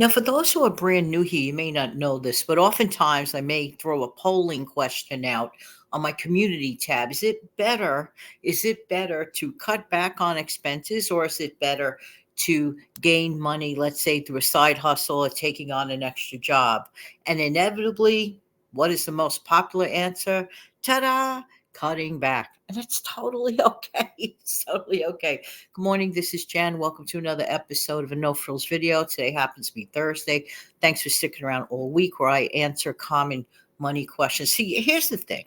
Now, for those who are brand new here, you may not know this, but oftentimes I may throw a polling question out on my community tab. Is it better to cut back on expenses, or is it better to gain money, let's say through a side hustle or taking on an extra job? And inevitably, what is the most popular answer? Ta-da! Cutting back. And it's totally okay. It's totally okay. Good morning. This is Jen. Welcome to another episode of a No Frills video. Today happens to be Thursday. Thanks for sticking around all week where I answer common money questions. See, here's the thing.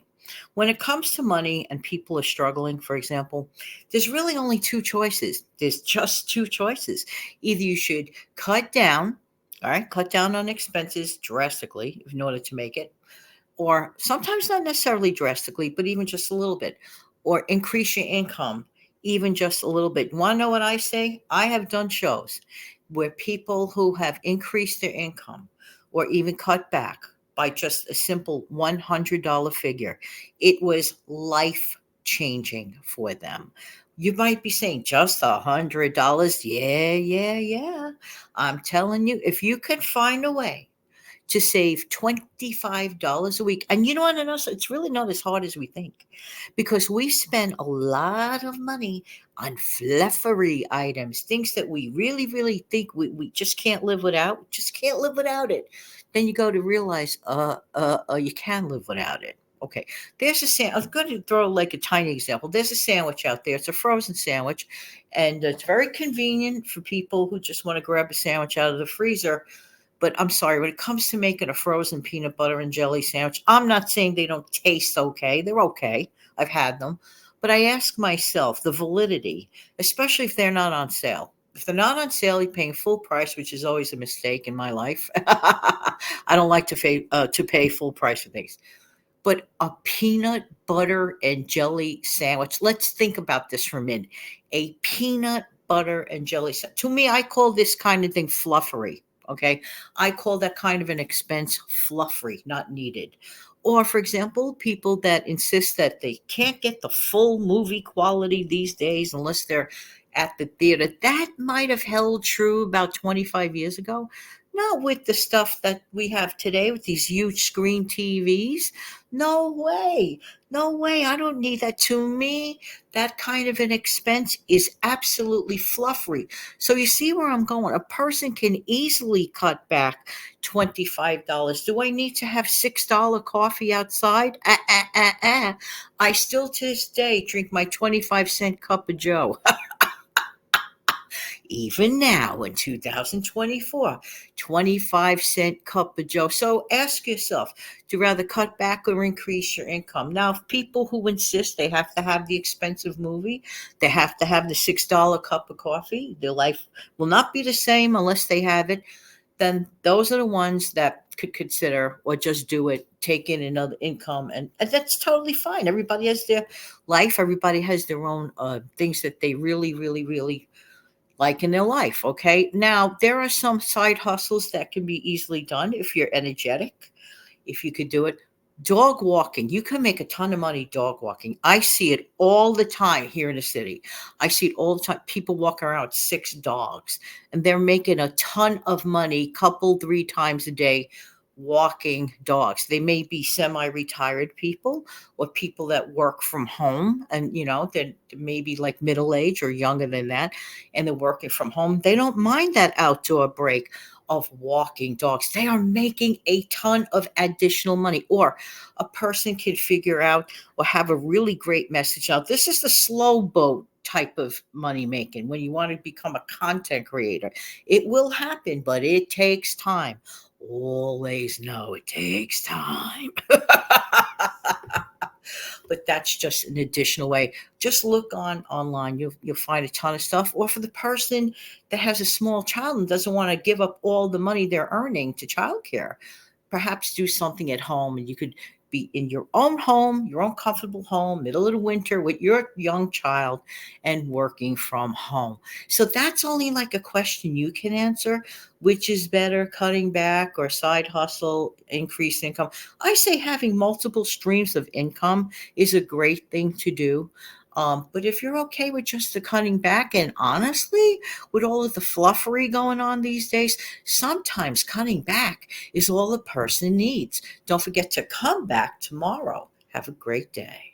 When it comes to money and people are struggling, for example, there's really only two choices. There's just two choices. Either you should cut down, all right, cut down on expenses drastically in order to make it, or sometimes not necessarily drastically, but even just a little bit, or increase your income even just a little bit. You want to know what I say? I have done shows where people who have increased their income or even cut back by just a simple $100 figure, it was life changing for them. You might be saying just $100. Yeah, yeah, yeah. I'm telling you, if you can find a way to save $25 a week. And you know what? It's really not as hard as we think, because we spend a lot of money on fluffery items, things that we really, really think we just can't live without, just can't live without it. Then you go to realize, you can live without it. Okay, there's a sandwich. I was going to throw like a tiny example. There's a sandwich out there. It's a frozen sandwich, and it's very convenient for people who just want to grab a sandwich out of the freezer. But I'm sorry, when it comes to making a frozen peanut butter and jelly sandwich, I'm not saying they don't taste okay. They're okay. I've had them. But I ask myself the validity, especially if they're not on sale. If they're not on sale, you're paying full price, which is always a mistake in my life. I don't like to pay full price for things. But a peanut butter and jelly sandwich. Let's think about this for a minute. A peanut butter and jelly sandwich. To me, I call this kind of thing fluffery. Okay. I call that kind of an expense fluffery, not needed. Or, for example, people that insist that they can't get the full movie quality these days unless they're at the theater. That might have held true about 25 years ago. Not with the stuff that we have today with these huge screen TVs. No way. No way. I don't need that. To me, that kind of an expense is absolutely fluffery. So you see where I'm going. A person can easily cut back $25. Do I need to have $6 coffee outside? I still to this day drink my 25-cent cup of Joe. Even now in 2024, 25-cent cup of Joe. So ask yourself, do you rather cut back or increase your income? Now, if people who insist they have to have the expensive movie, they have to have the $6 cup of coffee, their life will not be the same unless they have it, then those are the ones that could consider or just do it, take in another income. And that's totally fine. Everybody has their life. Everybody has their own things that they really, really, really like in their life. Okay. Now, there are some side hustles that can be easily done if you're energetic, if you could do it. Dog walking. You can make a ton of money dog walking. I see it all the time here in the city. I see it all the time. People walk around with 6 dogs and they're making a ton of money, couple, 3 times a day walking dogs. They may be semi-retired people or people that work from home, and they're maybe like middle age or younger than that, and they're working from home. They don't mind that outdoor break of walking dogs. They are making a ton of additional money. Or a person can figure out or have a really great message out. This is the slow boat type of money making when you want to become a content creator. It will happen, but it takes time. Always know it takes time. But that's just an additional way. Just look online. You'll find a ton of stuff. Or for the person that has a small child and doesn't want to give up all the money they're earning to childcare, perhaps do something at home, and you could be in your own home, your own comfortable home, middle of the winter with your young child and working from home. So that's only like a question you can answer. Which is better, cutting back or side hustle, increased income? I say having multiple streams of income is a great thing to do. But if you're okay with just the cutting back, and honestly, with all of the fluffery going on these days, sometimes cutting back is all a person needs. Don't forget to come back tomorrow. Have a great day.